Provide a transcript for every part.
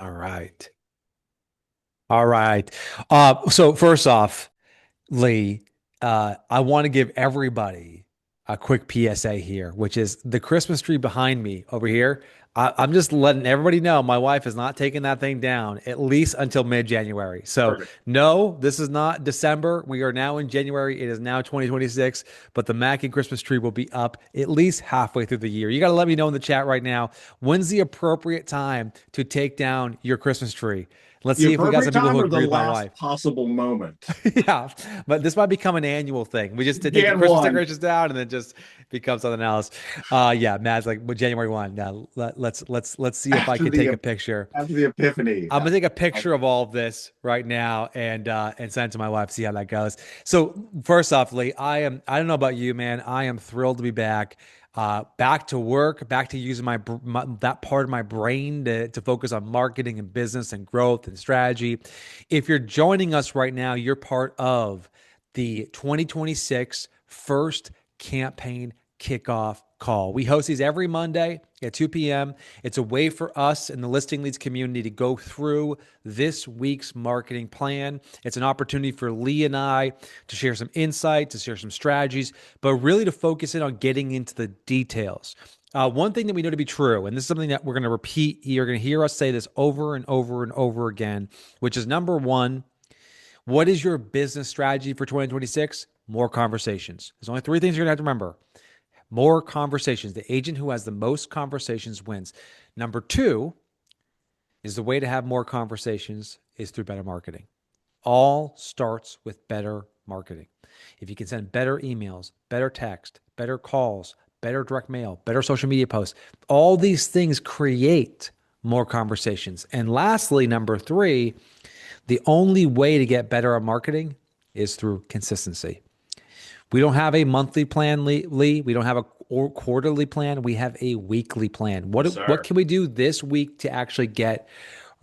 All right. All right. So first off, Lee, I want to give everybody a quick PSA here, which is the Christmas tree behind me over here. I'm just letting everybody know my wife is not taking that thing down at least until mid-January. So, Perfect. no, this is not December. We are now in January. It is now 2026, but the Mac and Christmas tree will be up at least halfway through the year. You got to let me know in the chat right now, when's the appropriate time to take down your Christmas tree? Let's The see if we got appropriate some people who time or the agree with my last wife. possible moment? Yeah, but this might become an annual thing. We just to take the Jan Christmas 1. decorations down and then just become something else. Yeah, Matt's like well, January 1. Now let's see if I after can the take a picture. after the epiphany. I'm gonna take a picture of all of this right now and send it to my wife, see how that goes. So first off, Lee, I don't know about you, man. I am thrilled to be back. Back to work, back to using my that part of my brain to focus on marketing and business and growth and strategy. If you're joining us right now, you're part of the 2026 first campaign kickoff call. We host these every Monday at 2 p.m. It's a way for us in the listing leads community to go through this week's marketing plan. It's an opportunity for Lee and I to share some insight, to share some strategies, but really to focus in on getting into the details. One thing that we know to be true, and this is something that we're going to repeat, you're going to hear us say this over and over and over again, which is number one, what is your business strategy for 2026? More conversations. There's only three things you're going to have to remember. More conversations. The agent who has the most conversations wins. Number two is the way to have more conversations is through better marketing. All starts with better marketing. If you can send better emails, better text, better calls, better direct mail, better social media posts, all these things create more conversations. And lastly, number three, the only way to get better at marketing is through consistency. We don't have a monthly plan, Lee. We don't have a quarterly plan. We have a weekly plan. Yes, What sir. can we do this week to actually get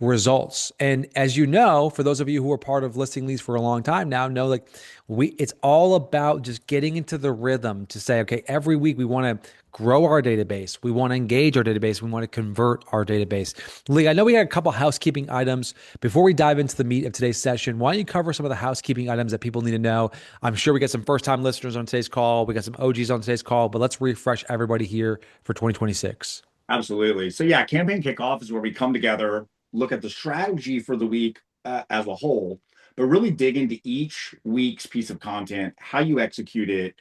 results? And as you know, for those of you who are part of listing leads for a long time now, know like it's all about just getting into the rhythm to say, okay, every week we want to grow our database. We want to engage our database. We want to convert our database. Lee, I know we got a couple housekeeping items. Before we dive into the meat of today's session, why don't you cover some of the housekeeping items that people need to know? I'm sure we got some first time listeners on today's call. We got some OGs on today's call, but let's refresh everybody here for 2026. Absolutely. So yeah, campaign kickoff is where we come together, look at the strategy for the week as a whole, but really dig into each week's piece of content, how you execute it,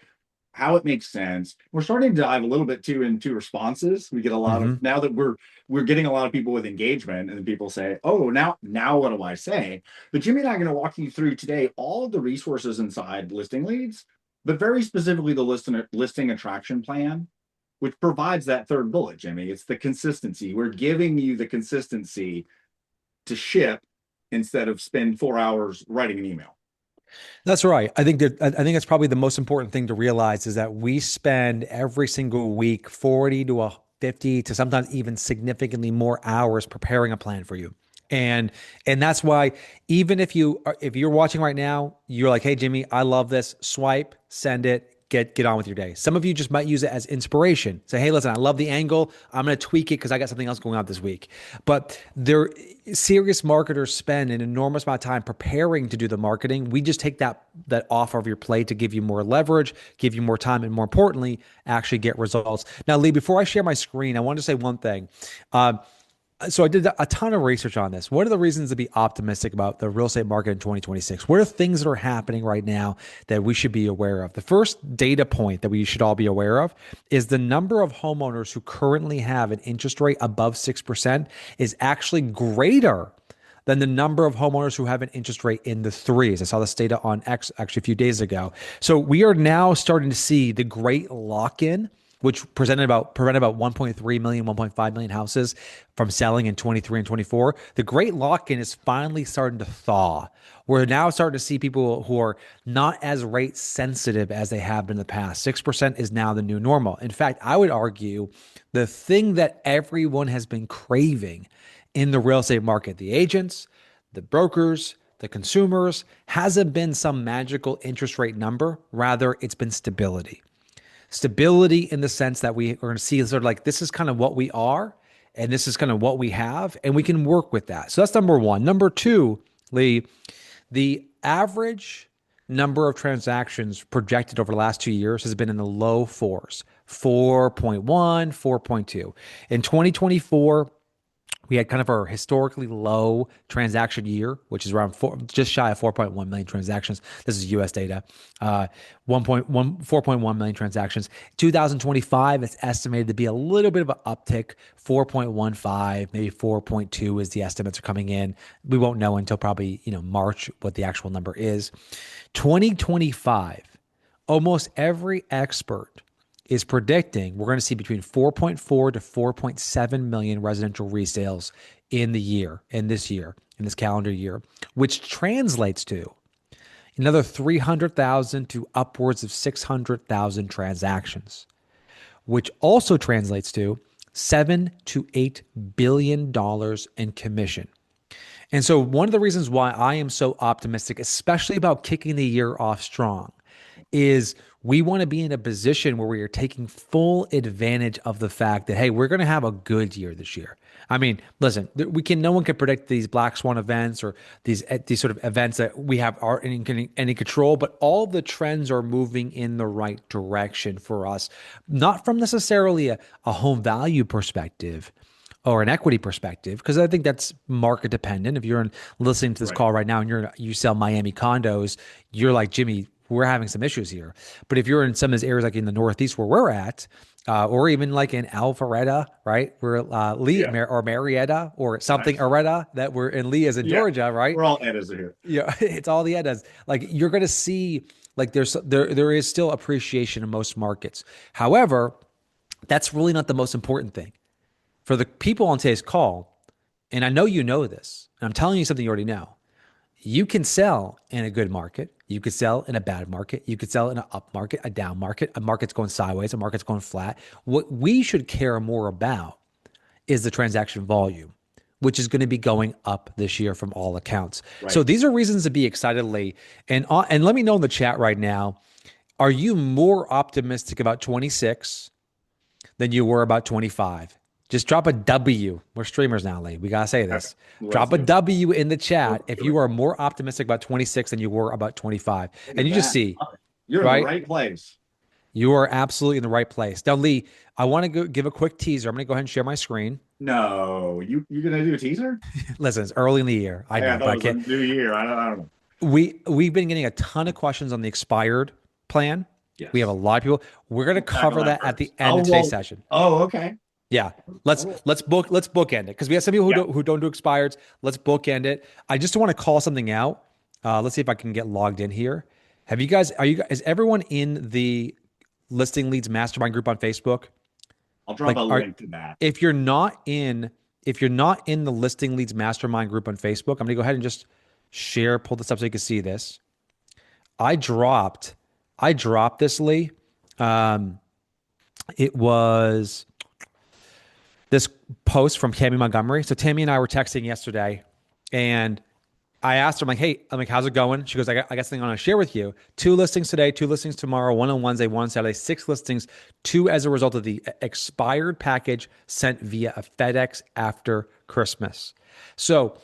how it makes sense. We're starting to dive a little bit too into responses. We get a lot of Mm-hmm. now that we're getting a lot of people with engagement, and then people say, "Oh, now what do I say?" But Jimmy and I are going to walk you through today all of the resources inside listing leads, but very specifically the listing attraction plan, which provides that third bullet, Jimmy. It's the consistency. We're giving you the consistency to ship instead of spend 4 hours writing an email. That's right. I think that's probably the most important thing to realize is that we spend every single week 40 to 50 to sometimes even significantly more hours preparing a plan for you. And that's why even if you're watching right now, you're like, "Hey Jimmy, I love this." Swipe, send it, get on with your day. Some of you just might use it as inspiration. Say, "Hey, listen, I love the angle. I'm going to tweak it because I got something else going on this week." But there serious marketers spend an enormous amount of time preparing to do the marketing. We just take that off of your plate to give you more leverage, give you more time, and more importantly, actually get results. Now, Lee, before I share my screen, I want to say one thing. So I did a ton of research on this. What are the reasons to be optimistic about the real estate market in 2026? What are things that are happening right now that we should be aware of? The first data point that we should all be aware of is the number of homeowners who currently have an interest rate above 6% is actually greater than the number of homeowners who have an interest rate in the threes. I saw this data on X actually a few days ago. So we are now starting to see the great lock-in, which prevented about 1.3 million, 1.5 million houses from selling in 23 and 24. The great lock-in is finally starting to thaw. We're now starting to see people who are not as rate sensitive as they have been in the past. 6% is now the new normal. In fact, I would argue the thing that everyone has been craving in the real estate market, the agents, the brokers, the consumers, hasn't been some magical interest rate number. Rather, it's been stability. Stability in the sense that we are going to see sort of like this is kind of what we are, and this is kind of what we have, and we can work with that. So that's number one. Number two, Lee, the average number of transactions projected over the last 2 years has been in the low fours, 4.1, 4.2. In 2024, we had kind of our historically low transaction year, which is around just shy of 4.1 million transactions. This is US data. 4.1 million transactions. 2025, it's estimated to be a little bit of an uptick, 4.15, maybe 4.2 is the estimates are coming in. We won't know until probably, March what the actual number is. 2025, almost every expert is predicting we're going to see between 4.4 to 4.7 million residential resales in this calendar year, which translates to another 300,000 to upwards of 600,000 transactions, which also translates to $7 to $8 billion in commission. And so one of the reasons why I am so optimistic, especially about kicking the year off strong, is we want to be in a position where we are taking full advantage of the fact that, hey, we're going to have a good year this year. I mean, listen, no one can predict these black swan events or these sort of events that we have aren't in any control, but all the trends are moving in the right direction for us, not from necessarily a home value perspective or an equity perspective, because I think that's market dependent. If you're listening to this call right now and you sell Miami condos, you're like, Jimmy, we're having some issues here. But if you're in some of those areas like in the Northeast where we're at, or even like in Alpharetta, right? We're Lee or Marietta or something Aretta that we're in Lee as in Georgia, right? We're all Eddas here. Yeah, it's all the Eddas. Like you're going to see like there is still appreciation in most markets. However, that's really not the most important thing. For the people on today's call, and I know you know this, and I'm telling you something you already know. You can sell in a good market. You could sell in a bad market. You could sell in an up market, a down market, a market's going sideways, a market's going flat. What we should care more about is the transaction volume, which is going to be going up this year from all accounts. Right. So these are reasons to be excited, Lee. And let me know in the chat right now, are you more optimistic about 26 than you were about 25? Just drop a W. We're streamers now, Lee. We got to say this. Drop a W in the chat if you are more optimistic about 26 than you were about 25. And you just see. You're in the right place. You are absolutely in the right place. Now, Lee, I want to give a quick teaser. I'm going to go ahead and share my screen. No, you're going to do a teaser? Listen, it's early in the year. I know, but I can't. New year. I don't know. We've been getting a ton of questions on the expired plan. Yes. We have a lot of people. We're going to cover that at the end of today's session. Oh, okay. Yeah, let's bookend it because we have some people who don't do expireds. Let's bookend it. I just want to call something out. Let's see if I can get logged in here. Is everyone in the Listing Leads Mastermind group on Facebook? I'll drop a link to that. If you're not in the Listing Leads Mastermind group on Facebook, I'm gonna go ahead and just pull this up so you can see this. I dropped this, Lee. It was this post from Tammy Montgomery. So Tammy and I were texting yesterday, and I asked her, I'm like, how's it going? She goes, I got something I want to share with you. 2 listings today, 2 listings tomorrow, 1 on Wednesday, 1 on Saturday, 6 listings, 2 as a result of the expired package sent via a FedEx after Christmas. So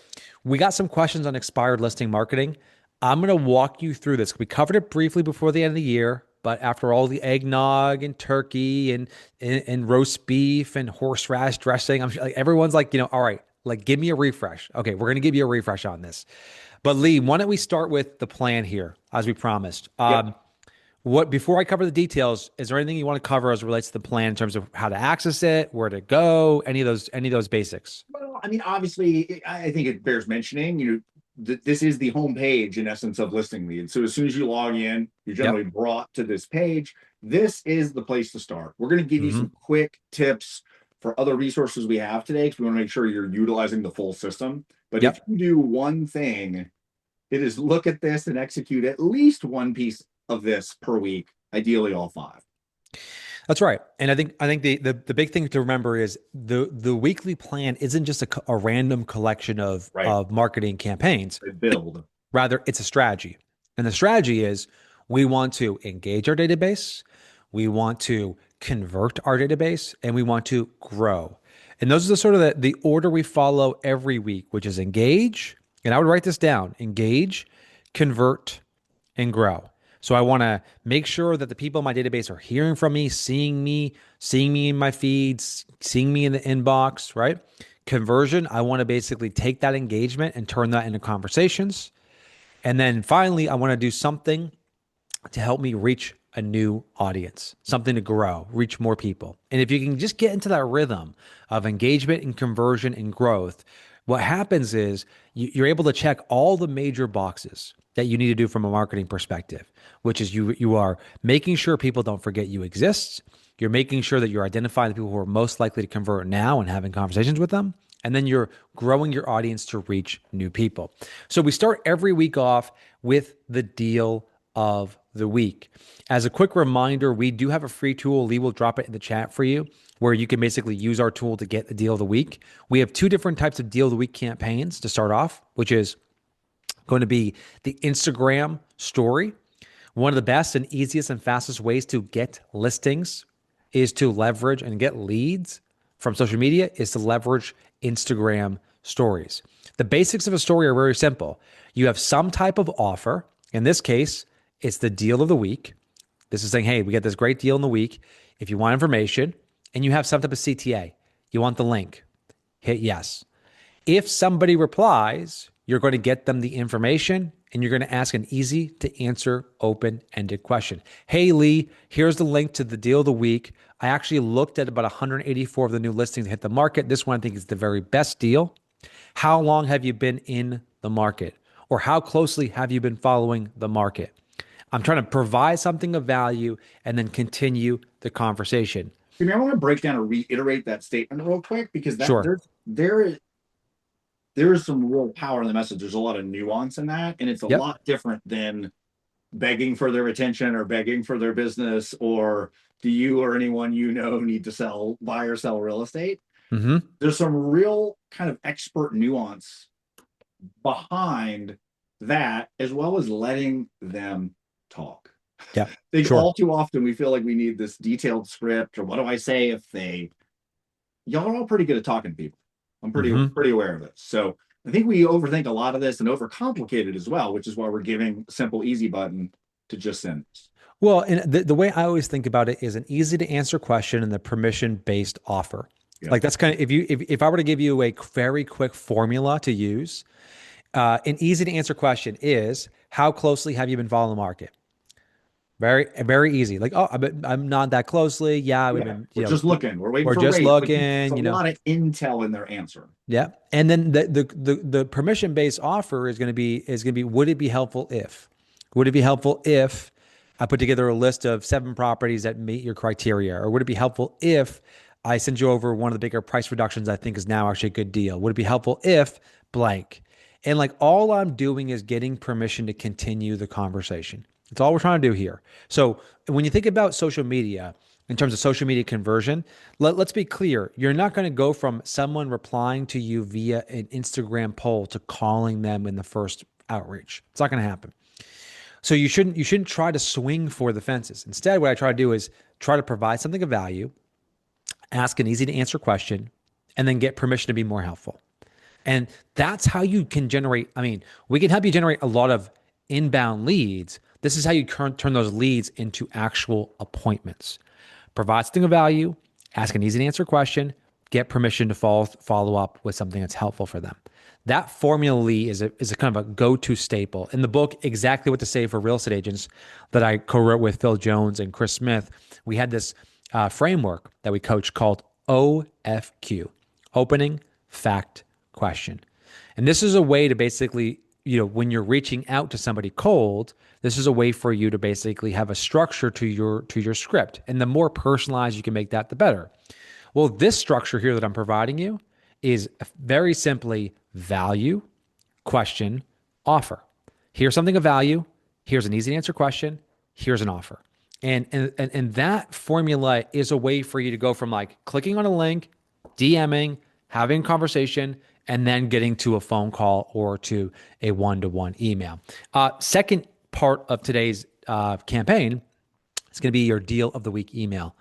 we got some questions on expired listing marketing. I'm going to walk you through this. We covered it briefly before the end of the year. But after all the eggnog and turkey and roast beef and horseradish dressing, I'm like, everyone's like, all right, like give me a refresh. Okay, we're going to give you a refresh on this. But Lee, why don't we start with the plan here, as we promised? Before I cover the details, is there anything you want to cover as it relates to the plan in terms of how to access it, where to go, any of those basics? Well, I mean, obviously, I think it bears mentioning, this is the homepage in essence of Listing Leads. So as soon as you log in, you're generally brought to this page. This is the place to start. We're going to give you some quick tips for other resources we have today because we want to make sure you're utilizing the full system. But if you do one thing, it is look at this and execute at least one piece of this per week, ideally all 5. That's right. And I think the big thing to remember is the weekly plan isn't just a random collection of marketing campaigns. Rather, it's a strategy. And the strategy is we want to engage our database, we want to convert our database, and we want to grow. And those are the sort of the order we follow every week, which is engage. And I would write this down: engage, convert, and grow. So I want to make sure that the people in my database are hearing from me, seeing me in my feeds, seeing me in the inbox, right? Conversion, I want to basically take that engagement and turn that into conversations. And then finally, I want to do something to help me reach a new audience, something to grow, reach more people. And if you can just get into that rhythm of engagement and conversion and growth, what happens is you're able to check all the major boxes that you need to do from a marketing perspective, which is you are making sure people don't forget you exist. You're making sure that you're identifying the people who are most likely to convert now and having conversations with them. And then you're growing your audience to reach new people. So we start every week off with the deal of the week. As a quick reminder, we do have a free tool. Lee will drop it in the chat for you, where you can basically use our tool to get the deal of the week. We have two different types of deal of the week campaigns to start off, which is going to be the Instagram story. One of the best and easiest and fastest ways to get listings is to leverage and get leads from social media is to leverage Instagram stories. The basics of a story are very simple. You have some type of offer. In this case, it's the deal of the week. This is saying, hey, we got this great deal in the week. If you want information and you have some type of CTA, you want the link, hit yes. If somebody replies, you're going to get them the information and you're going to ask an easy to answer open-ended question. Hey, Lee, here's the link to the deal of the week. I actually looked at about 184 of the new listings that hit the market. This one I think is the very best deal. How long have you been in the market? Or how closely have you been following the market? I'm trying to provide something of value and then continue the conversation. I mean, I want to break down and reiterate that statement real quick because that Sure. there is some real power in the message. There's a lot of nuance in that, and it's a Yep. lot different than begging for their attention or begging for their business or do you or anyone you know need to buy or sell real estate. Mm-hmm. There's some real kind of expert nuance behind that, as well as letting them talk. Yeah. I think Sure. all too often we feel like we need this detailed script or what do I say if they y'all are all pretty good at talking to people. I'm Mm-hmm. pretty aware of this. So I think we overthink a lot of this and overcomplicate it as well, which is why we're giving a simple easy button to just send. Well, and the way I always think about it is an easy to answer question and the permission based offer. Yeah. Like that's kind of if I were to give you a very quick formula to use, an easy to answer question is how closely have you been following the market? Very easy. Like, oh, I'm not that closely. Yeah, we've Yeah. been, We're just looking. We're waiting we're for just rates, but it's a looking, lot of intel in their answer. Yeah. And then the permission based offer is going to be would it be helpful if? Would it be helpful if I put together a list of 7 properties that meet your criteria? Or would it be helpful if I send you over one of the bigger price reductions I think is now actually a good deal? Would it be helpful if blank? And like all I'm doing is getting permission to continue the conversation. That's all we're trying to do here. So when you think about social media, in terms of social media conversion, let's be clear. You're not going to go from someone replying to you via an Instagram poll to calling them in the first outreach. It's not going to happen. So you shouldn't try to swing for the fences. Instead, what I try to do is try to provide something of value, ask an easy to answer question, and then get permission to be more helpful. And that's how you can generate. I mean, we can help you generate a lot of inbound leads. This is how you turn those leads into actual appointments. Provide something of value, ask an easy to answer question, get permission to follow up with something that's helpful for them. That formula is a kind of a go-to staple. In the book, Exactly What to Say for Real Estate Agents, that I co-wrote with Phil Jones and Chris Smith, we had this framework that we coach called OFQ, Opening Fact Question. And this is a way to basically, when you're reaching out to somebody cold, this is a way for you to basically have a structure to your script. And the more personalized you can make that, the better. Well, this structure here that I'm providing you is very simply value, question, offer. Here's something of value. Here's an easy to answer question. Here's an offer. And that formula is a way for you to go from like clicking on a link, DMing, having a conversation, and then getting to a phone call or to a one-to-one email. Second part of today's campaign It's going to be your deal of the week email.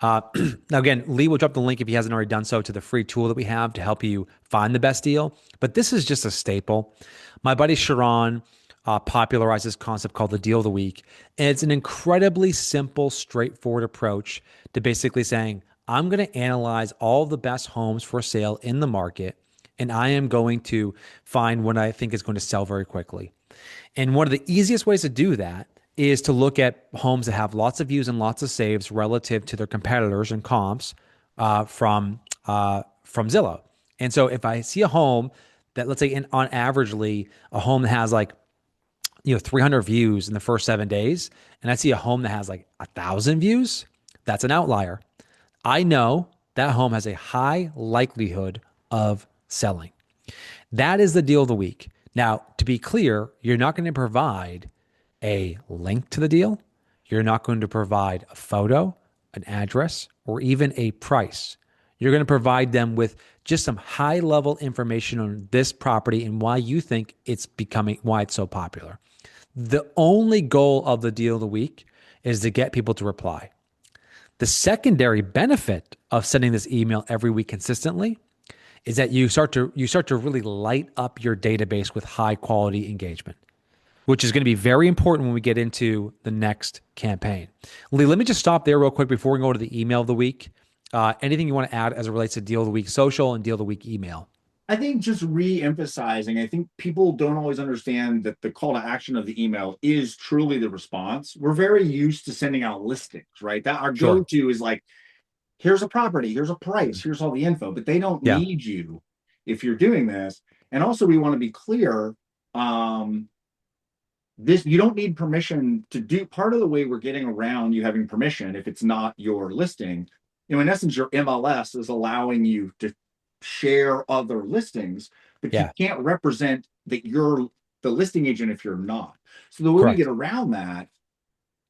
Now, again, Lee will drop the link if he hasn't already done so to the free tool that we have to help you find the best deal. But this is just a staple. My buddy Sharon popularized this concept called the deal of the week. And it's an incredibly simple, straightforward approach to basically saying, I'm going to analyze all the best homes for sale in the market, and I am going to find what I think is going to sell very quickly. And one of the easiest ways to do that is to look at homes that have lots of views and lots of saves relative to their competitors and comps from Zillow. And so if I see a home that, let's say, on averagely, a home that has like 300 views in the first 7 days, and I see a home that has like 1,000 views, that's an outlier. I know that home has a high likelihood of selling. That is the deal of the week. Now, to be clear, you're not going to provide a link to the deal. You're not going to provide a photo, an address, or even a price. You're going to provide them with just some high level information on this property and why you think why it's so popular. The only goal of the deal of the week is to get people to reply. The secondary benefit of sending this email every week consistently is that you start to really light up your database with high quality engagement, which is going to be very important when we get into the next campaign. Lee, let me just stop there real quick before we go to the email of the week. Anything you want to add as it relates to deal of the week social and deal of the week email? I think just re-emphasizing, I think people don't always understand that the call to action of the email is truly the response. We're very used to sending out listings, right? That our Sure. go-to is like, here's a property, here's a price, here's all the info, but they don't Yeah. need you if you're doing this. And also we want to be clear, this you don't need permission to do. Part of the way we're getting around you having permission, if it's not your listing, in essence, your MLS is allowing you to share other listings, but you Yeah. can't represent that you're the listing agent if you're not. So the way we get Correct. around that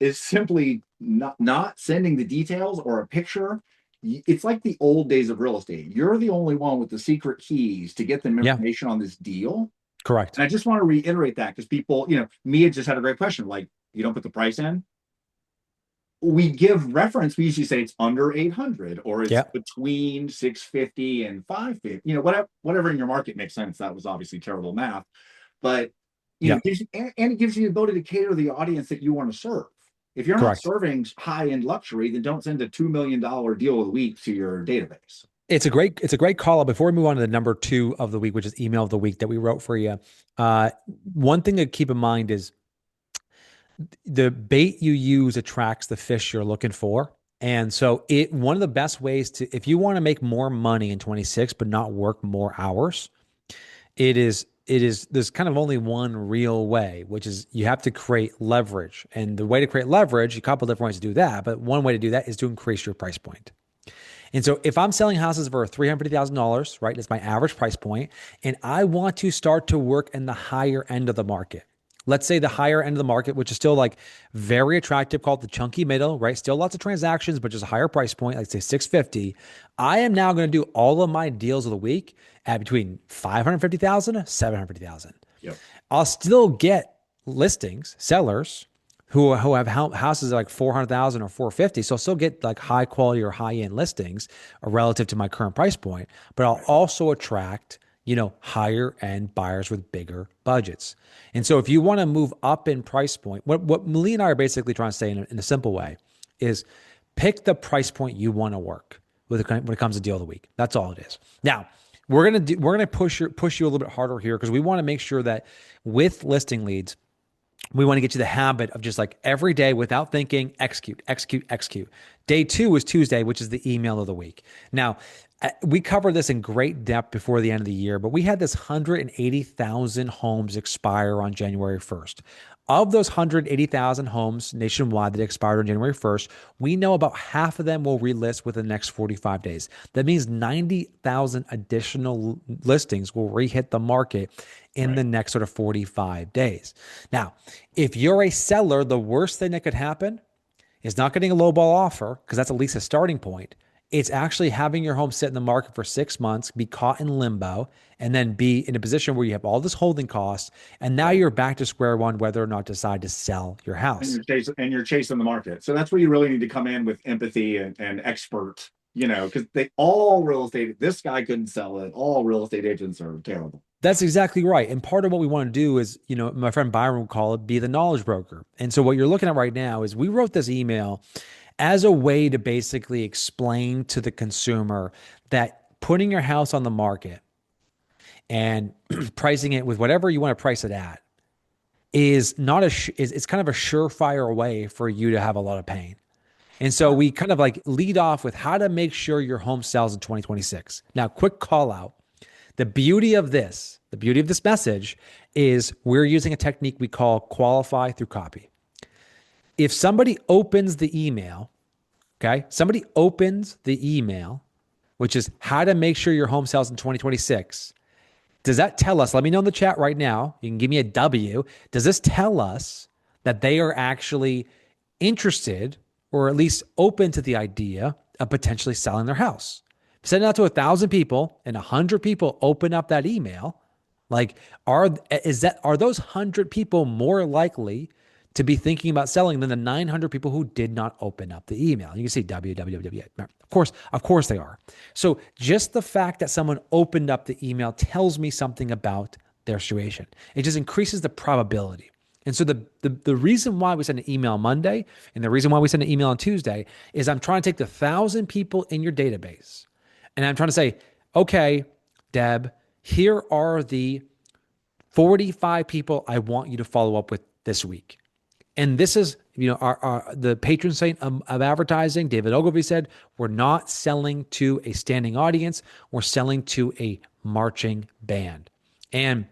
is simply not sending the details or a picture. It's like the old days of real estate. You're the only one with the secret keys to get them Yeah. information on this deal. Correct. And I just want to reiterate that because people, Mia just had a great question. Like, you don't put the price in. We give reference. We usually say it's under 800 or it's Yeah. between 650 and 550. Whatever in your market makes sense. That was obviously terrible math, but Yeah. and it gives you the ability to cater the audience that you want to serve. If you're not Correct. serving high end luxury, then don't send a $2 million deal of the week to your database. It's a great call out. Before we move on to the number 2 of the week, which is email of the week that we wrote for you. One thing to keep in mind is the bait you use attracts the fish you're looking for. And so one of the best ways if you want to make more money in 26, but not work more hours, there's kind of only one real way, which is you have to create leverage. And the way to create leverage, a couple of different ways to do that, but one way to do that is to increase your price point. And so if I'm selling houses for $350,000, right, that's my average price point, and I want to start to work in the higher end of the market. Let's say the higher end of the market, which is still like very attractive, called the chunky middle, right? Still lots of transactions, but just a higher price point, like say 650. I am now going to do all of my deals of the week at between 550,000, 750,000. Yep. I'll still get listings, sellers who have houses like 400,000 or 450. So I'll still get like high quality or high end listings relative to my current price point, but I'll also attract, higher end buyers with bigger budgets. And so if you want to move up in price point, what Lee and I are basically trying to say in a simple way is pick the price point you want to work with when it comes to deal of the week. That's all it is. Now, we're gonna push you a little bit harder here because we want to make sure that with listing leads, we want to get you the habit of just like every day without thinking, execute, execute, execute. Day 2 is Tuesday, which is the email of the week. Now, we covered this in great depth before the end of the year, but we had this 180,000 homes expire on January 1st. Of those 180,000 homes nationwide that expired on January 1st, we know about half of them will relist within the next 45 days. That means 90,000 additional listings will re-hit the market in the next sort of 45 days. Now, if you're a seller, the worst thing that could happen is not getting a lowball offer, because that's at least a starting point, It's actually having your home sit in the market for 6 months, be caught in limbo, and then be in a position where you have all this holding costs, and now Right. you're back to square one, whether or not decide to sell your And house. you're chasing the market. So that's where you really need to come in with empathy and expert, because they all real estate, this guy couldn't sell it. All real estate agents are terrible. That's exactly right. And part of what we want to do is, my friend Byron would call it be the knowledge broker. And so what you're looking at right now is we wrote this email as a way to basically explain to the consumer that putting your house on the market and pricing it with whatever you want to price it at is not is it's kind of a surefire way for you to have a lot of pain. And so we kind of like lead off with how to make sure your home sells in 2026. Now, quick call out. The beauty of this message is we're using a technique we call qualify through copy. If somebody opens the email, okay, somebody opens the email, which is how to make sure your home sells in 2026. Does that tell us, let me know in the chat right now, you can give me a W. Does this tell us that they are actually interested or at least open to the idea of potentially selling their house? Send it out to 1,000 people and 100 people open up that email. Like, are those 100 people more likely to be thinking about selling than the 900 people who did not open up the email? You can see www. Of course they are. So just the fact that someone opened up the email tells me something about their situation. It just increases the probability. And so the reason why we send an email on Monday and the reason why we send an email on Tuesday is I'm trying to take the 1,000 people in your database and I'm trying to say, okay, Deb, here are the 45 people I want you to follow up with this week. And this is, the patron saint of advertising, David Ogilvy said, we're not selling to a standing audience. We're selling to a marching band. And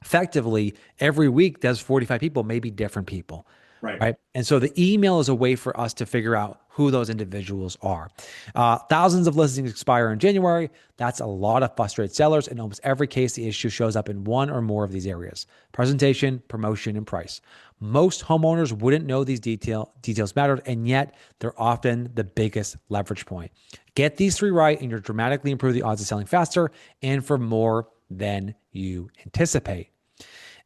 effectively, every week, those 45 people may be different people. Right. Right. And so the email is a way for us to figure out who those individuals are. Thousands of listings expire in January. That's a lot of frustrated sellers. In almost every case, the issue shows up in one or more of these areas: presentation, promotion, and price. Most homeowners wouldn't know these details mattered, and yet they're often the biggest leverage point. Get these three right, and you'll dramatically improve the odds of selling faster and for more than you anticipate.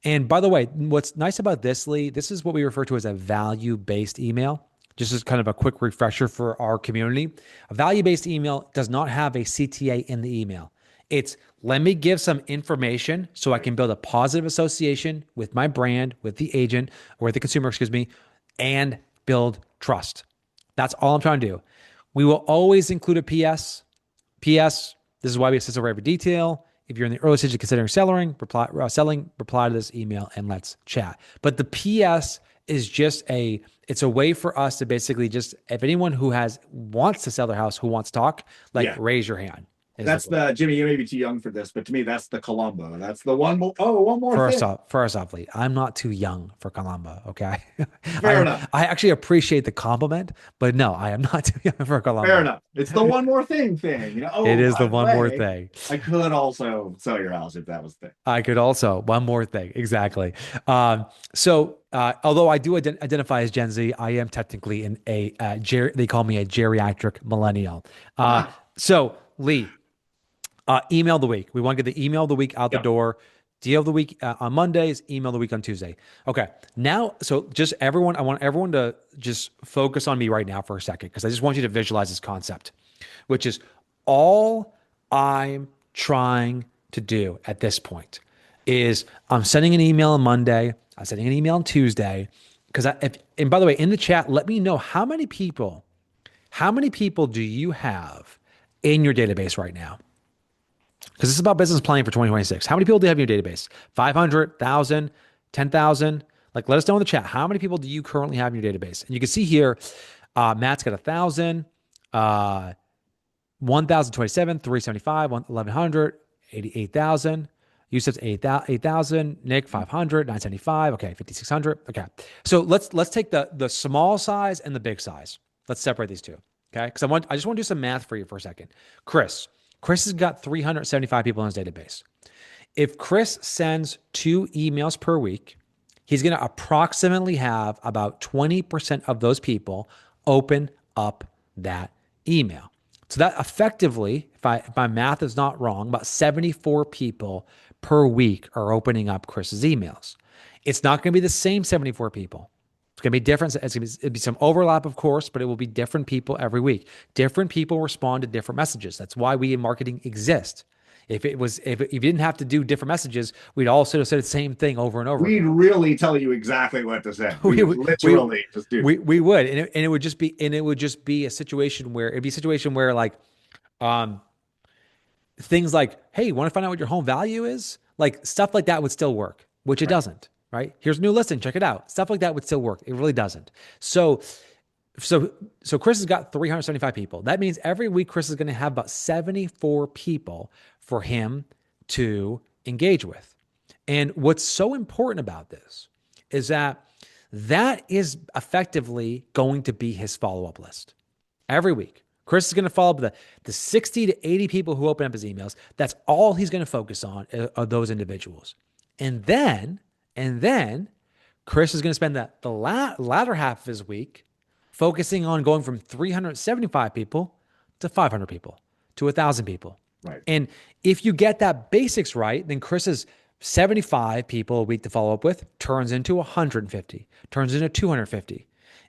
And by the way, what's nice about this, Lee, this is what we refer to as a value-based email. Just as kind of a quick refresher for our community. A value-based email does not have a CTA in the email. It's let me give some information so I can build a positive association with my brand, with the agent, or with the consumer, and build trust. That's all I'm trying to do. We will always include a PS. PS, this is why we assist over every detail. If you're in the early stage of considering reply to this email and let's chat. But the PS is just it's a way for us to basically just, if anyone who wants to sell their house, who wants to talk, raise your hand. That's the Jimmy, you may be too young for this, but to me, that's the Columbo. That's the one more. Oh, one more First thing. off, Lee, I'm not too young for Columbo. Okay. Fair enough. I actually appreciate the compliment, but no, I am not too young for Columbo. Fair enough. It's the one more thing. It is the one more thing. I could also sell your house if that was the thing. I could also, one more thing. Exactly. So although I do identify as Gen Z, I am technically they call me a geriatric millennial. So Lee, email of the week. We want to get the email of the week out the door. Deal of the week on Mondays, email of the week on Tuesday. Okay. Now, so I want everyone to just focus on me right now for a second, because I just want you to visualize this concept, which is all I'm trying to do at this point is I'm sending an email on Monday. I'm sending an email on Tuesday. And by the way, in the chat, let me know how many people do you have in your database right now? Because this is about business planning for 2026. How many people do you have in your database? 500, 1,000, 10,000? Like, let us know in the chat. How many people do you currently have in your database? And you can see here, Matt's got 1,000, 1,027, 375, 1,100, 88,000. Yusuf's 8,000. Nick, 500, 975. Okay, 5,600. Okay. So let's take the small size and the big size. Let's separate these two. Okay. Because I just want to do some math for you for a second. Chris has got 375 people in his database. If Chris sends 2 emails per week, he's going to approximately have about 20% of those people open up that email. So that effectively, if my math is not wrong, about 74 people per week are opening up Chris's emails. It's not going to be the same 74 people. It's going to be different. It'll be some overlap, of course, but it will be different people every week. Different people respond to different messages. That's why we in marketing exist. If you didn't have to do different messages, we'd all sort of say the same thing over and over We'd again. really tell you exactly what to say. We we would would we literally just do. we would, and it would just be a situation where like um things like, hey, want to find out what your home value is? Like stuff like that would still work, which it Right. doesn't, right? Here's a new listing, check it out. Stuff like that would still work. It really doesn't. So Chris has got 375 people. That means every week Chris is going to have about 74 people for him to engage with. And what's so important about this is that is effectively going to be his follow-up list every week. Chris is going to follow up with the 60 to 80 people who open up his emails. That's all he's going to focus on are those individuals. And then Chris is going to spend the latter half of his week focusing on going from 375 people to 500 people to 1,000 people. Right. And if you get that basics right, then Chris's 75 people a week to follow up with turns into 150, turns into 250.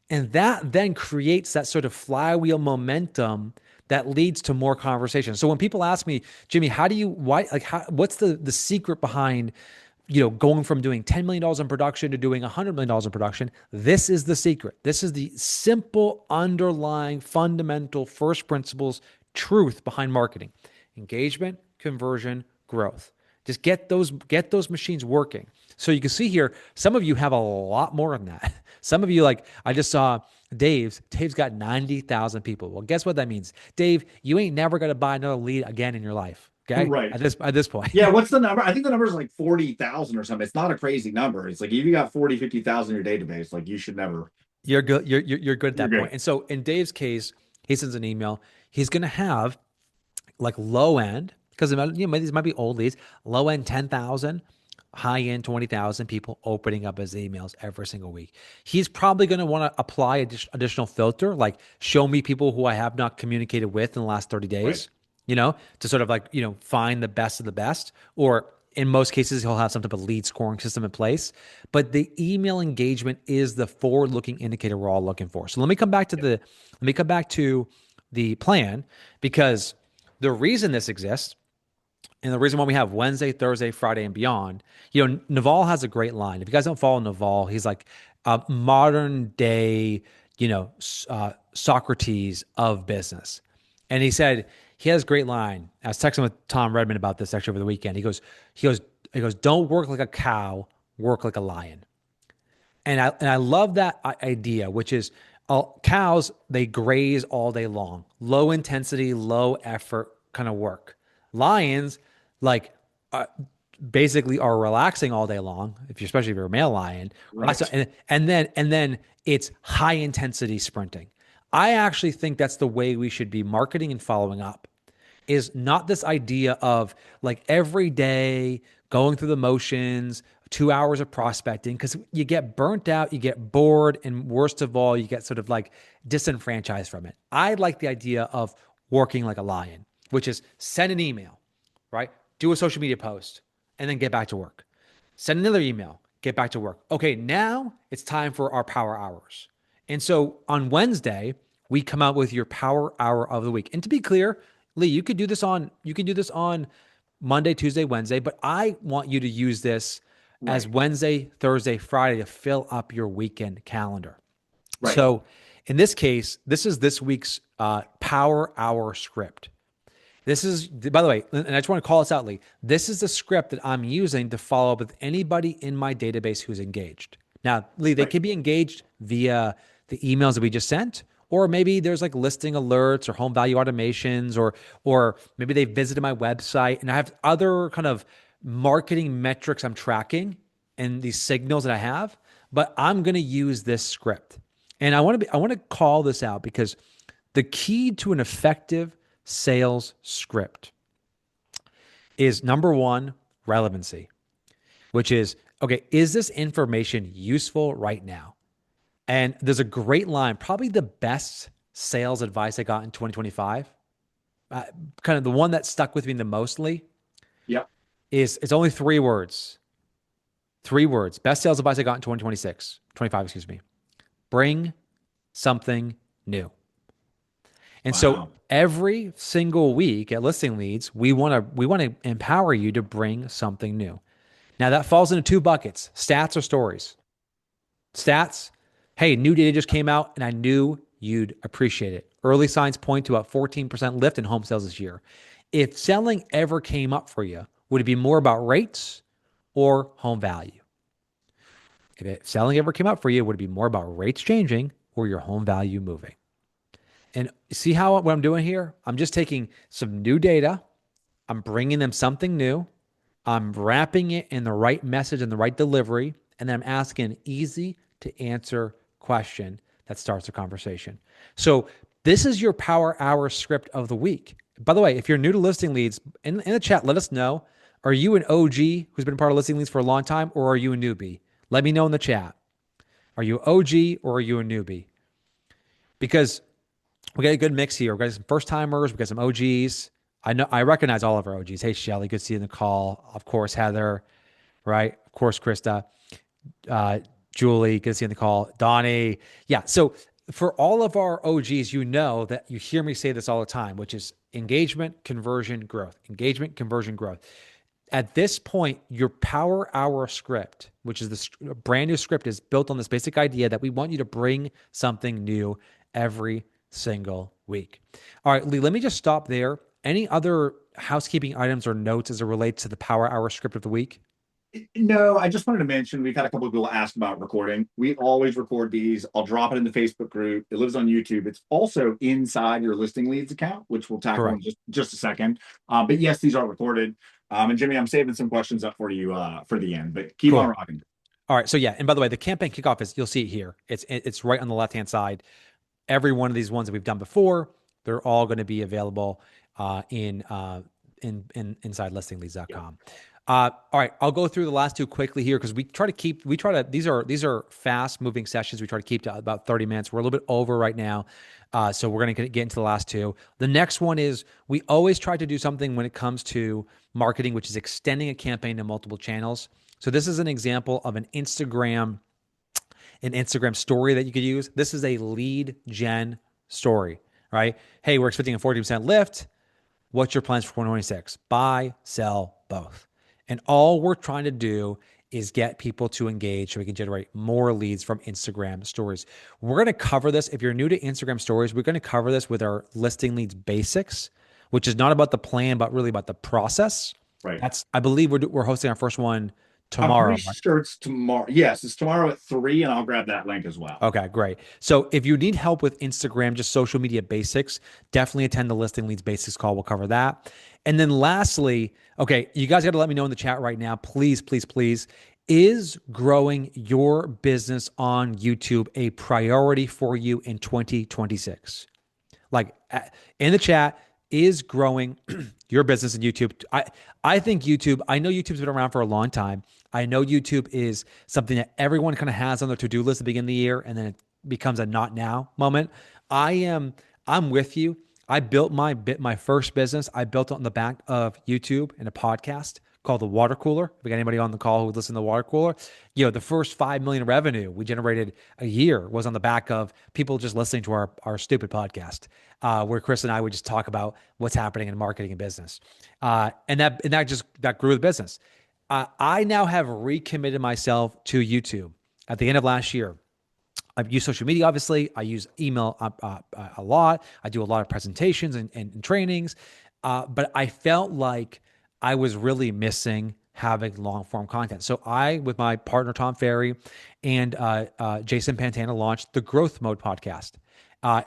And that then creates that sort of flywheel momentum that leads to more conversation. So when people ask me, Jimmy, what's the secret behind, going from doing $10 million in production to doing $100 million in production? This is the secret. This is the simple underlying fundamental first principles truth behind marketing: engagement, conversion, growth. Just get those machines working. So you can see here, some of you have a lot more than that. Some of you, like I just saw Dave's got 90,000 people. Well, guess what that means? Dave, you ain't never going to buy another lead again in your life. Okay. Right. At this point. Yeah. What's the number? I think the number is like 40,000 or something. It's not a crazy number. It's like if you got 40, 50,000 in your database, like you should never. You're good. You're good at that You're point. good. And so in Dave's case, he sends an email. He's going to have like low end, because these might be old leads, low end 10,000, high end 20,000 people opening up his emails every single week. He's probably going to want to apply additional filter, like show me people who I have not communicated with in the last 30 days, Right. to sort of like, find the best of the best. Or in most cases, he'll have some type of lead scoring system in place. But the email engagement is the forward-looking indicator we're all looking for. So let me come back to the plan, because the reason this exists and the reason why we have Wednesday, Thursday, Friday, and beyond, Naval has a great line. If you guys don't follow Naval, he's like a modern day, Socrates of business. And he said, he has a great line. I was texting with Tom Redmond about this actually over the weekend. He goes, don't work like a cow, work like a lion. And I love that idea, which is cows, they graze all day long, low intensity, low effort kind of work. Lions, like, basically are relaxing all day long, especially if you're a male lion. Right. And then it's high intensity sprinting. I actually think that's the way we should be marketing and following up, is not this idea of like every day going through the motions, 2 hours of prospecting, because you get burnt out, you get bored, and worst of all, you get sort of like disenfranchised from it. I like the idea of working like a lion, which is send an email, right? Do a social media post, and then get back to work. Send another email, get back to work. Okay, now it's time for our power hours. And so on Wednesday, we come out with your power hour of the week. And to be clear, Lee, you can do this on Monday, Tuesday, Wednesday, but I want you to use this as Right. Wednesday, Thursday, Friday to fill up your weekend calendar. Right. So in this case, this is this week's power hour script. This is, by the way, and I just want to call this out, Lee. This is the script that I'm using to follow up with anybody in my database who's engaged. Now, Lee, they Right. can be engaged via the emails that we just sent, or maybe there's like listing alerts or home value automations, or maybe they visited my website and I have other kind of marketing metrics I'm tracking and these signals that I have. But I'm going to use this script, and I want to call this out because the key to an effective sales script is, number one, relevancy, which is, okay, is this information useful right now? And there's a great line, probably the best sales advice I got in 2025 kind of the one that stuck with me the mostly Yep. is it's only 3 words. 3 words. Best sales advice I got in 2026, 25, excuse me. Bring something new. And so Wow. every single week at Listing Leads, we want to empower you to bring something new. Now that falls into 2 buckets: stats or stories. Stats, hey, new data just came out and I knew you'd appreciate it. Early signs point to about 14% lift in home sales this year. If selling ever came up for you, would it be more about rates or home value? If selling ever came up for you, would it be more about rates changing or your home value moving? And see how what I'm doing here? I'm just taking some new data, I'm bringing them something new, I'm wrapping it in the right message and the right delivery, and then I'm asking an easy to answer question that starts a conversation. So this is your power hour script of the week. By the way, if you're new to Listing Leads, in the chat, let us know. Are you an OG who's been part of Listing Leads for a long time, or are you a newbie? Let me know in the chat. Are you OG or are you a newbie? Because we got a good mix here. We got some first timers, we got some OGs. I recognize all of our OGs. Hey Shelly, good to see you in the call. Of course, Heather, right? Of course, Krista, uh, Julie, good to see you in the call. Donnie. Yeah. So for all of our OGs, you know that you hear me say this all the time, which is engagement, conversion, growth. Engagement, conversion, growth. At this point, your power hour script, which is the brand new script, is built on this basic idea that we want you to bring something new every single week. All right, Lee, let me just stop there. Any other housekeeping items or notes as it relates to the power hour script of the week? No, I just wanted to mention we've had a couple of people ask about recording. We always record these. I'll drop it in the Facebook group. It lives on YouTube. It's also inside your Listing Leads account, which we'll tackle in Correct. just a second. But yes, these are recorded. And Jimmy, I'm saving some questions up for you for the end, but keep on Cool. rocking. All right. So yeah, and by the way, the campaign kickoff is you'll see it here. It's right on the left hand side. Every one of these ones that we've done before, they're all going to be available in inside listingleads.com. All right, I'll go through the last two quickly here because these are fast moving sessions. We try to keep to about 30 minutes. We're a little bit over right now. So we're going to get into the last two. The next one is we always try to do something when it comes to marketing, which is extending a campaign to multiple channels. So this is an example of an Instagram story that you could use. This is a lead gen story, right? Hey, we're expecting a 40% lift. What's your plans for 2026? Buy, sell, both. And all we're trying to do is get people to engage so we can generate more leads from Instagram stories. We're going to cover this. If you're new to Instagram stories, we're going to cover this with our Listing Leads basics, which is not about the plan, but really about the process. Right. I believe we're hosting our first one I'm pretty tomorrow, right? sure it's tomorrow. Yes, it's tomorrow at 3, and I'll grab that link as well. Okay, great. So if you need help with Instagram, just social media basics, definitely attend the Listing Leads Basics call. We'll cover that. And then lastly, okay, you guys got to let me know in the chat right now, please, please, please. Is growing your business on YouTube a priority for you in 2026? Like in the chat, is growing your business in YouTube. I think YouTube, I know YouTube's been around for a long time. I know YouTube is something that everyone kind of has on their to-do list at the beginning of the year, and then it becomes a not now moment. I'm with you. I built my first business. I built it on the back of YouTube and a podcast called The Water Cooler. If we got anybody on the call who would listen to The Water Cooler, the first 5 million revenue we generated a year was on the back of people just listening to our stupid podcast, where Chris and I would just talk about what's happening in marketing and business. And that grew the business. I now have recommitted myself to YouTube at the end of last year. I've used social media, obviously. I use email a lot. I do a lot of presentations and trainings. But I felt like I was really missing having long form content. So I, with my partner, Tom Ferry, and Jason Pantana, launched the Growth Mode podcast.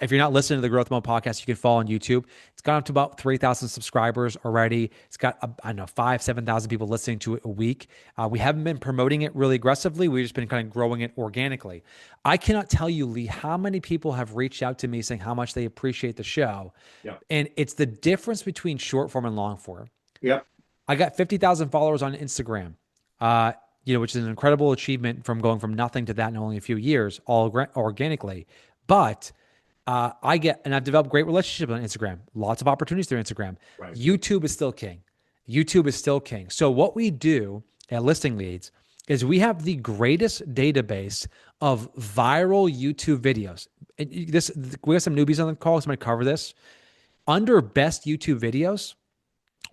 If you're not listening to the Growth Mode podcast, you can follow on YouTube. It's gone up to about 3,000 subscribers already. It's got, I don't know, 7,000 people listening to it a week. We haven't been promoting it really aggressively. We've just been kind of growing it organically. I cannot tell you, Lee, how many people have reached out to me saying how much they appreciate the show. Yep. And it's the difference between short form and long form. Yep. I got 50,000 followers on Instagram, which is an incredible achievement from going from nothing to that in only a few years, all organically. But And I've developed great relationships on Instagram, lots of opportunities through Instagram. Right. YouTube is still king. YouTube is still king. So what we do at Listing Leads is we have the greatest database of viral YouTube videos. We have some newbies on the call, so I'm going to cover this. Under best YouTube videos,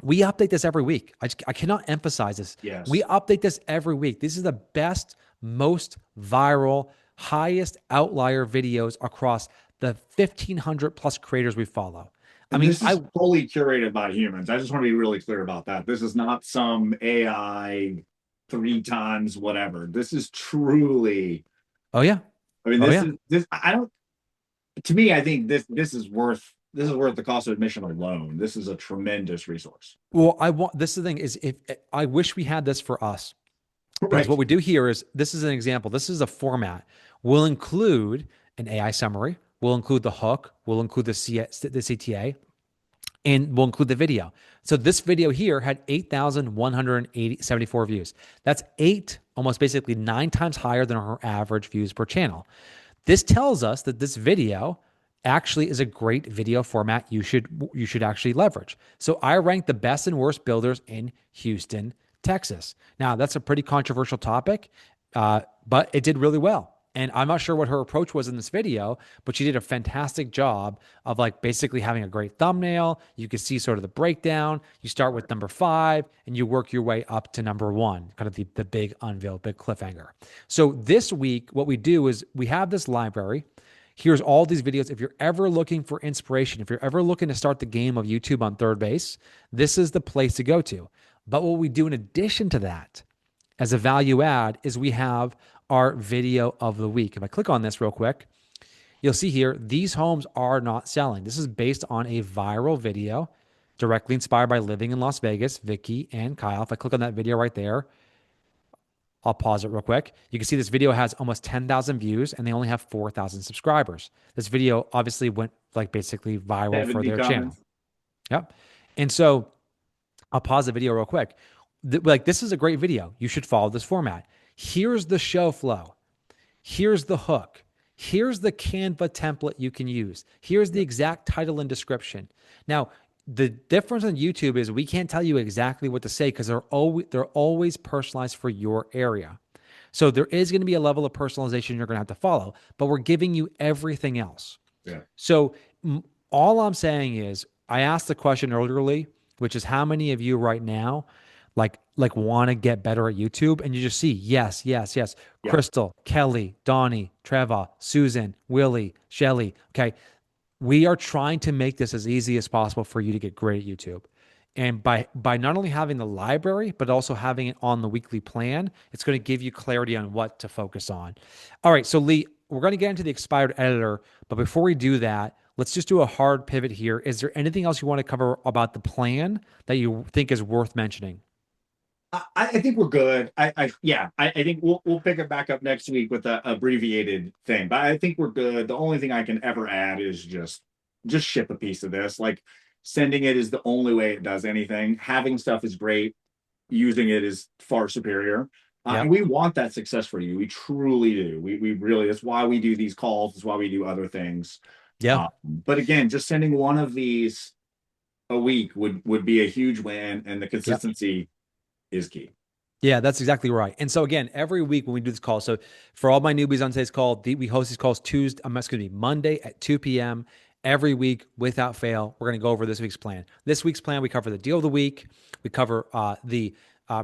we update this every week. I cannot emphasize this. We Yes. update this every week. This is the best, most viral, highest outlier videos across the 1,500 plus creators we follow. I And mean, this is fully curated by humans. I just want to be really clear about that. This is not some AI three times whatever. This is truly, oh yeah, I mean, oh this yeah. is this I don't to me, I think this is worth the cost of admission alone. This is a tremendous resource. Well, this is the thing is if I wish we had this for us because Right. what we do here is this is an example. This is a format. We'll include an AI summary. We'll include the hook. We'll include the CTA. And we'll include the video. So this video here had 8,174 views. That's almost basically 9 times higher than our average views per channel. This tells us that this video actually is a great video format you should actually leverage. So I rank the best and worst builders in Houston, Texas. Now that's a pretty controversial topic, but it did really well. And I'm not sure what her approach was in this video, but she did a fantastic job of like basically having a great thumbnail. You can see sort of the breakdown. You start with number 5 and you work your way up to number 1, kind of the big unveil, big cliffhanger. So this week, what we do is we have this library. Here's all these videos. If you're ever looking for inspiration, if you're ever looking to start the game of YouTube on third base, this is the place to go to. But what we do in addition to that, as a value add, is we have our video of the week. If I click on this real quick, you'll see here, these homes are not selling. This is based on a viral video directly inspired by living in Las Vegas, Vicky and Kyle. If I click on that video right there, I'll pause it real quick. You can see this video has almost 10,000 views and they only have 4,000 subscribers. This video obviously went like basically viral for 70 their channel. comments. Yep. And so I'll pause the video real quick. This is a great video. You should follow this format. Here's the show flow. Here's the hook. Here's the Canva template you can use. Here's the exact title and description. Now, the difference on YouTube is we can't tell you exactly what to say because they're always personalized for your area. So there is going to be a level of personalization you're going to have to follow, but we're giving you everything else. Yeah. So all I'm saying is I asked the question earlierly, which is how many of you right now like want to get better at YouTube? And you just see, yes, yes, yes. Yeah. Crystal, Kelly, Donnie, Treva, Susan, Willie, Shelly. Okay. We are trying to make this as easy as possible for you to get great at YouTube. And by not only having the library, but also having it on the weekly plan, it's going to give you clarity on what to focus on. All right. So Lee, we're going to get into the expired editor, but before we do that, let's just do a hard pivot here. Is there anything else you want to cover about the plan that you think is worth mentioning? I think we're good. I think we'll pick it back up next week with a abbreviated thing. But I think we're good. The only thing I can ever add is just ship a piece of this. Like sending it is the only way it does anything. Having stuff is great. Using it is far superior. And Yep. we want that success for you. We truly do. We really, that's why we do these calls. That's why we do other things. Yeah. But again, just sending one of these a week would be a huge win, and the Yep. consistency is key. Yeah, that's exactly right. And so again, every week when we do this call, so for all my newbies on today's call, we host these calls Tuesday, excuse me, Monday at 2 p.m. every week without fail. We're going to go over this week's plan. This week's plan, we cover the deal of the week. We cover the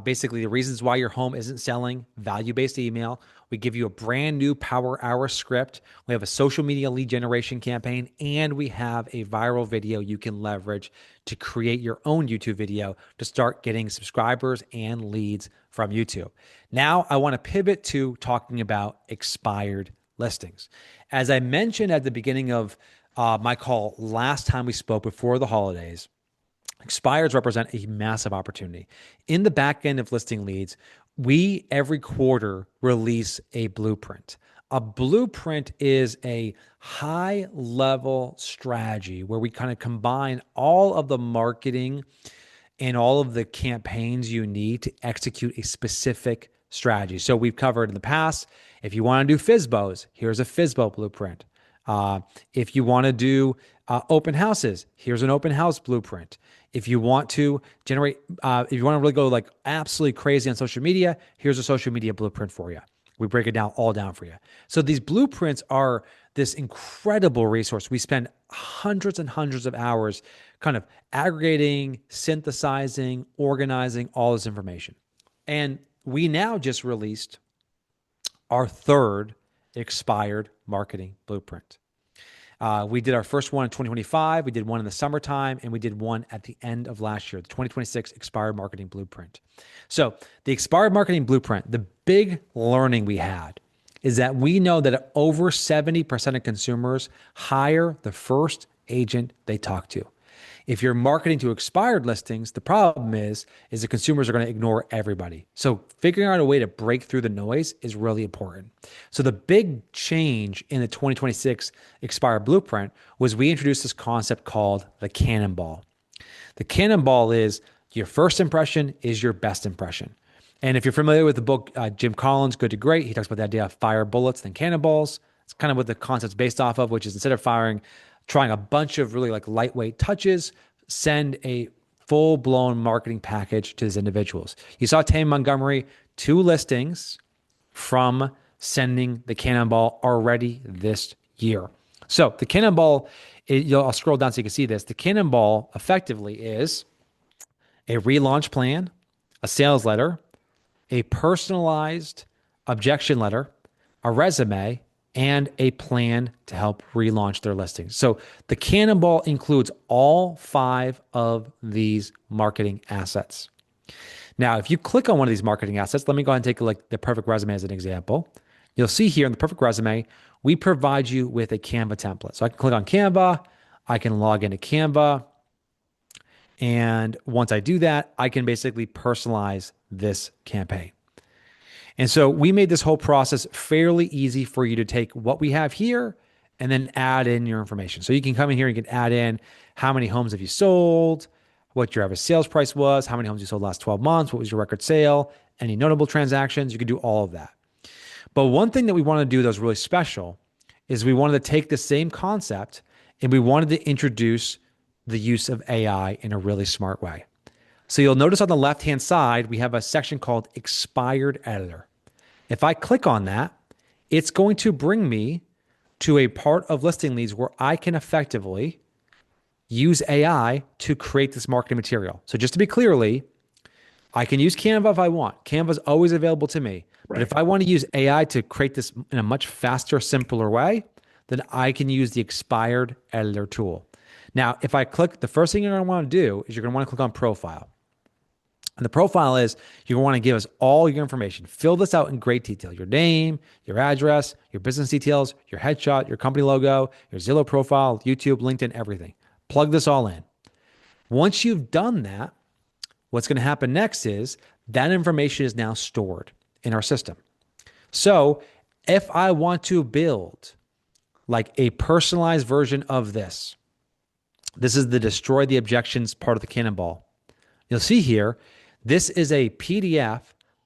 basically the reasons why your home isn't selling, value-based email. We give you a brand new Power Hour script. We have a social media lead generation campaign, and we have a viral video you can leverage to create your own YouTube video to start getting subscribers and leads from YouTube. Now, I want to pivot to talking about expired listings. As I mentioned at the beginning of my call last time we spoke before the holidays, expires represent a massive opportunity. In the back end of listing leads, we every quarter release a blueprint. A blueprint is a high level strategy where we kind of combine all of the marketing and all of the campaigns you need to execute a specific strategy. So we've covered in the past, if you want to do FISBOs, here's a FISBO blueprint. If you want to do open houses, here's an open house blueprint. If you want to generate, if you want to really go like absolutely crazy on social media, here's a social media blueprint for you. We break it down all down for you. So these blueprints are this incredible resource. We spend hundreds and hundreds of hours kind of aggregating, synthesizing, organizing all this information. And we now just released our third expired marketing blueprint. We did our first one in 2025. We did one in the summertime, and we did one at the end of last year, the 2026 expired marketing blueprint. So the expired marketing blueprint, the big learning we had is that we know that over 70% of consumers hire the first agent they talk to. If you're marketing to expired listings, the problem is the consumers are going to ignore everybody. So figuring out a way to break through the noise is really important. So the big change in the 2026 expired blueprint was we introduced this concept called the cannonball. The cannonball is your first impression is your best impression. And if you're familiar with the book, Jim Collins, Good to Great, he talks about the idea of fire bullets than cannonballs. It's kind of what the concept's based off of, which is instead of trying a bunch of really like lightweight touches, send a full-blown marketing package to these individuals. You saw Tame Montgomery, 2 listings from sending the cannonball already this year. So the cannonball, I'll scroll down so you can see this. The cannonball effectively is a relaunch plan, a sales letter, a personalized objection letter, a resume, and a plan to help relaunch their listings. So the cannonball includes all 5 of these marketing assets. Now, if you click on one of these marketing assets, let me go ahead and take like the perfect resume as an example. You'll see here in the perfect resume, we provide you with a Canva template. So I can click on Canva, I can log into Canva, and once I do that, I can basically personalize this campaign. And so we made this whole process fairly easy for you to take what we have here and then add in your information. So you can come in here and you can add in how many homes have you sold, what your average sales price was, how many homes you sold last 12 months, what was your record sale, any notable transactions. You can do all of that. But one thing that we wanted to do that was really special is we wanted to take the same concept and we wanted to introduce the use of AI in a really smart way. So you'll notice on the left-hand side, we have a section called Expired Editor. If I click on that, it's going to bring me to a part of listing leads where I can effectively use AI to create this marketing material. So just to be clearly, I can use Canva if I want. Canva is always available to me. Right. But if I want to use AI to create this in a much faster, simpler way, then I can use the Expired Editor tool. Now, if I click, the first thing you're going to want to do is you're going to want to click on Profile. And the profile is you're going to want to give us all your information. Fill this out in great detail. Your name, your address, your business details, your headshot, your company logo, your Zillow profile, YouTube, LinkedIn, everything. Plug this all in. Once you've done that, what's going to happen next is that information is now stored in our system. So if I want to build like a personalized version of this, this is the destroy the objections part of the cannonball. You'll see here, this is a PDF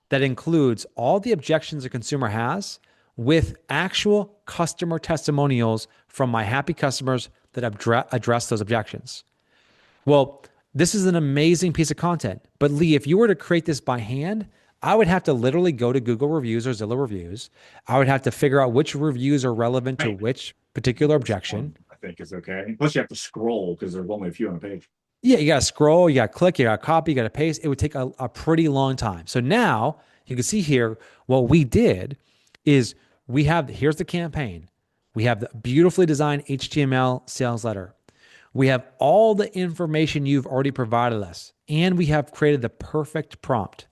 that includes all the objections a consumer has with actual customer testimonials from my happy customers that address those objections. Well, this is an amazing piece of content. But Lee, if you were to create this by hand, I would have to literally go to Google Reviews or Zillow Reviews. I would have to figure out which reviews are relevant to which particular objection. I think is okay. Plus you have to scroll because there's only a few on a page. Yeah, you got to scroll, you got to click, you got to copy, you got to paste. It would take a pretty long time. So now you can see here, what we did is here's the campaign. We have the beautifully designed HTML sales letter. We have all the information you've already provided us, and we have created the perfect prompt.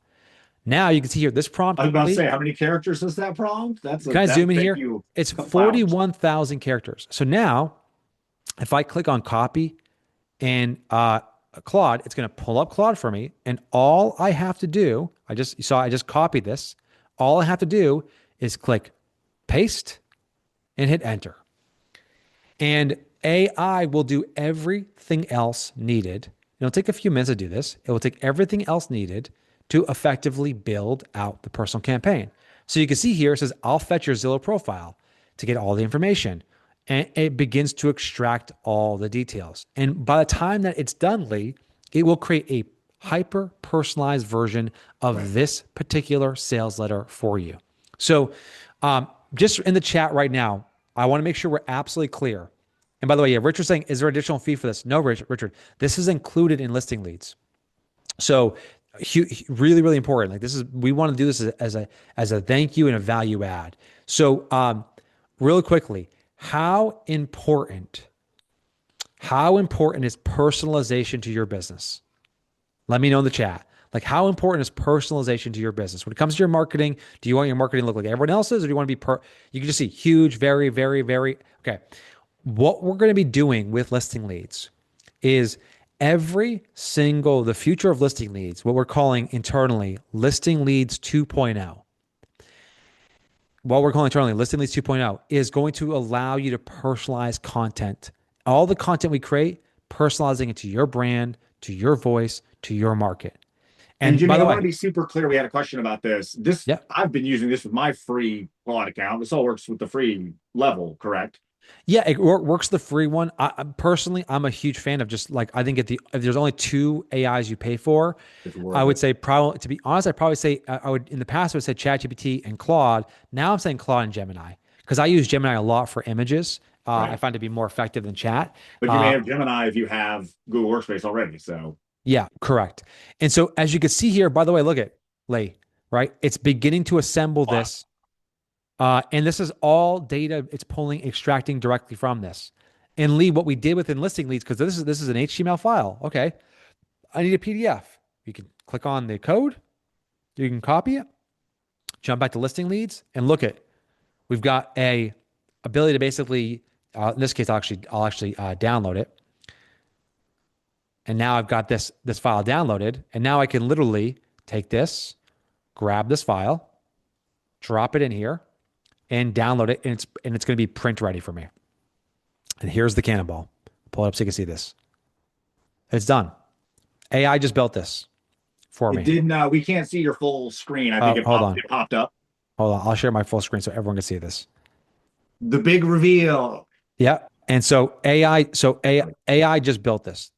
Now you can see here, this prompt. I was about to say, how many characters is that prompt? Can I zoom in here? It's 41,000 characters. So now if I click on copy and Claude, it's going to pull up Claude for me. And all I have to do, I just copied this. All I have to do is click paste and hit enter. And AI will do everything else needed. It'll take a few minutes to do this. It will take everything else needed to effectively build out the personal campaign. So you can see here, it says, I'll fetch your Zillow profile to get all the information. and it begins to extract all the details. And by the time that it's done, Lee, it will create a hyper personalized version Right. of this particular sales letter for you. So, just in the chat right now, I want to make sure we're absolutely clear. And by the way, yeah, Richard's saying, is there additional fee for this? No, Richard, this is included in listing leads. So, really, really important. Like this is, we want to do this as a thank you and a value add. So, really quickly, how important is personalization to your business? Let me know in the chat. Like, how important is personalization to your business? When it comes to your marketing, do you want your marketing to look like everyone else's, or do you want to be you can just see huge, very, very, very, okay. What we're going to be doing with listing leads is the future of listing leads, what we're calling internally listing leads 2.0. What we're calling internally listing leads 2.0 is going to allow you to personalize content. All the content we create, personalizing it to your brand, to your voice, to your market. And And by Jimmy, I the want to way, be super clear. We had a question about this. yeah, I've been using this with my free plot account. This all works with the free level, correct? yeah, it works the free one. Personally, I'm a huge fan of just like, I think if there's only two AIs you pay for, It's I worth would it. say probably, to be honest, I'd probably say I would, in the past I would say ChatGPT and Claude. Now I'm saying Claude and Gemini because I use Gemini a lot for images. I Right. find it to be more effective than Chat. But you may Uh, have Gemini if you have Google Workspace already. So Yeah, correct. And so as you can see here, by the way, look at Lay, right? It's beginning to assemble wow. this. And this is all data it's pulling, extracting directly from this. And Lee, what we did within listing leads, because this is an HTML file. Okay. I need a PDF. You can click on the code, you can copy it, jump back to listing leads, and look at we've got a ability to basically in this case I'll actually download it. And now I've got this file downloaded, and now I can literally take this, grab this file, drop it in here, and download it, and it's going to be print ready for me. And here's the cannonball. Pull it up so you can see this. It's done. AI just built this for It me. didn't. We can't see your full screen. I think Oh, it hold popped. on, It popped up. hold on. I'll share my full screen so everyone can see this. The big reveal. Yeah. And AI just built this.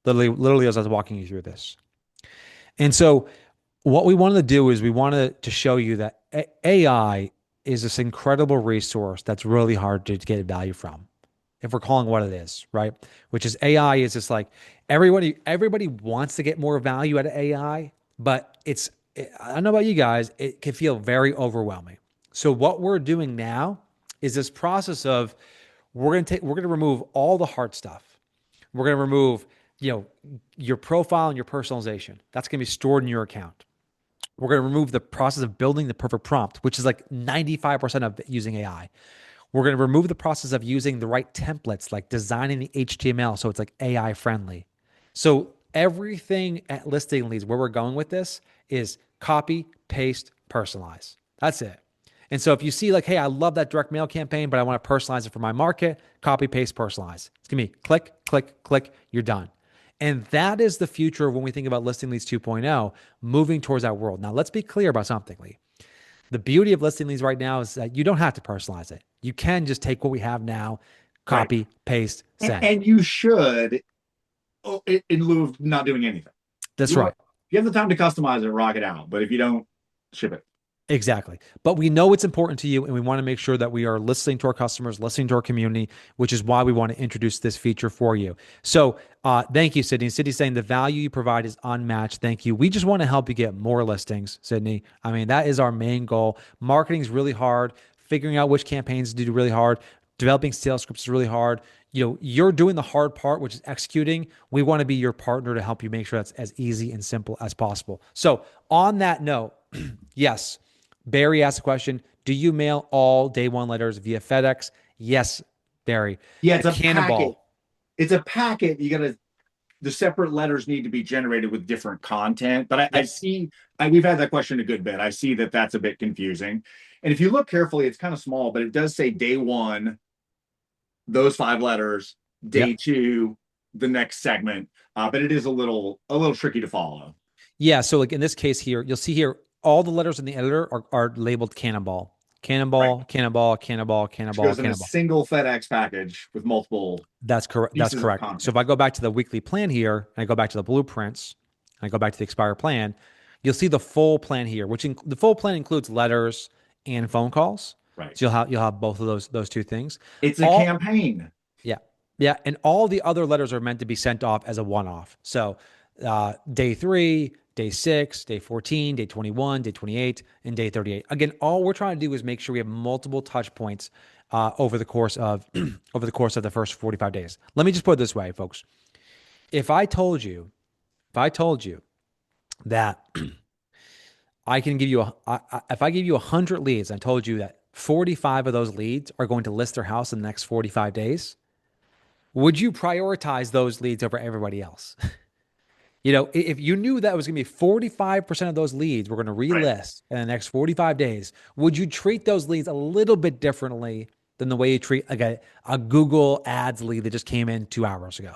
Literally as I was walking you through this. And so what we wanted to do is we wanted to show you that AI is this incredible resource that's really hard to get value from. If we're calling what it is, right? Which is AI is just like everybody wants to get more value out of AI, but I don't know about you guys, it can feel very overwhelming. So what we're doing now is this process of we're going to remove all the hard stuff. We're going to remove, your profile and your personalization. That's going to be stored in your account. We're going to remove the process of building the perfect prompt, which is like 95% of using AI. We're going to remove the process of using the right templates, like designing the HTML so it's like AI friendly. So everything at listing leads, where we're going with this is copy, paste, personalize. That's it. And so if you see like, hey, I love that direct mail campaign, but I want to personalize it for my market, copy, paste, personalize. It's going to be click, click, click, you're done. And that is the future of when we think about listing leads 2.0, moving towards that world. Now, let's be clear about something, Lee. The beauty of listing leads right now is that you don't have to personalize it. You can just take what we have now, Right. copy, paste, send. And you should, in lieu of not doing anything. That's You want, right. if you have the time to customize it, rock it out. But if you don't, ship it. Exactly. But we know it's important to you, and we want to make sure that we are listening to our customers, listening to our community, which is why we want to introduce this feature for you. So thank you, Sydney. Sydney's saying the value you provide is unmatched. Thank you. We just want to help you get more listings, Sydney. I mean, that is our main goal. Marketing is really hard. Figuring out which campaigns to do really hard. Developing sales scripts is really hard. You're doing the hard part, which is executing. We want to be your partner to help you make sure that's as easy and simple as possible. So on that note, yes, Barry asked a question. Do you mail all day one letters via FedEx? Yes, Barry. Yeah, The it's a packet. Cannonball. It's a packet. The separate letters need to be generated with different content. But I Yep. see, we've had that question a good bit. I see that that's a bit confusing. And if you look carefully, it's kind of small, but it does say day one, those 5 letters, day Yep. two, the next segment. But it is a little tricky to follow. Yeah. So like in this case here, you'll see here, all the letters in the editor are labeled Cannonball. Right. Cannonball, cannonball, cannonball, Which cannonball, goes in a cannonball. single FedEx package with multiple That's correct. That's pieces of correct. So content. if I go back to the weekly plan here, and I go back to the blueprints, and I go back to the expired plan, you'll see the full plan here, which the full plan includes letters and phone calls. Right. So you'll have both of those two things. It's a All campaign. Yeah. Yeah. And all the other letters are meant to be sent off as a one off. So day 3, day 6, day 14, day 21, day 28, and day 38. Again, all we're trying to do is make sure we have multiple touch points over the course of over the course of the first 45 days. Let me just put it this way, folks. If I told you, if I told you that I can give you if I give you 100 leads, I told you that 45 of those leads are going to list their house in the next 45 days, would you prioritize those leads over everybody else? If you knew that was going to be 45% of those leads were going to Right. relist in the next 45 days, would you treat those leads a little bit differently than the way you treat like a Google Ads lead that just came in 2 hours ago?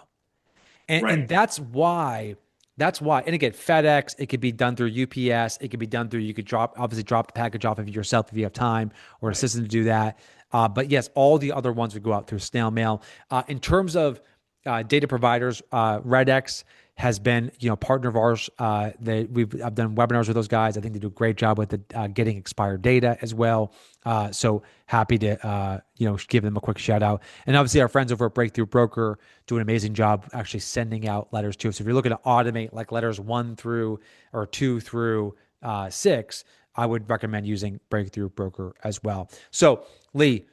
And Right. that's why, and again, FedEx, it could be done through UPS, it could be done through, you could obviously drop the package off of yourself if you have time or an Right. assistant to do that. But yes, all the other ones would go out through snail mail. In terms of data providers, Redex has been, partner of ours. I've done webinars with those guys. I think they do a great job with the getting expired data as well. So happy to give them a quick shout out. And obviously our friends over at Breakthrough Broker do an amazing job actually sending out letters too. So if you're looking to automate like letters 1 through or 2 through 6, I would recommend using Breakthrough Broker as well. So Lee,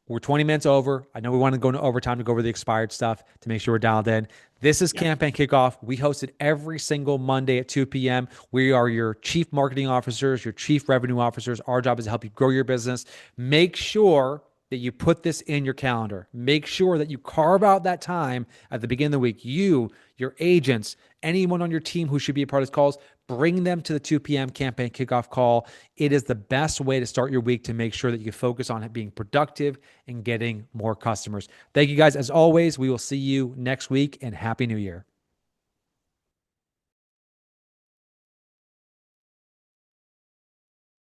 we're 20 minutes over. I know we want to go into overtime to go over the expired stuff to make sure we're dialed in. This is Yeah. Campaign Kickoff. We host it every single Monday at 2 p.m. We are your chief marketing officers, your chief revenue officers. Our job is to help you grow your business. Make sure that you put this in your calendar. Make sure that you carve out that time at the beginning of the week. You, your agents, anyone on your team who should be a part of these calls, bring them to the 2 p.m. campaign kickoff call. It is the best way to start your week to make sure that you focus on being productive and getting more customers. Thank you guys. As always, we will see you next week and Happy New Year.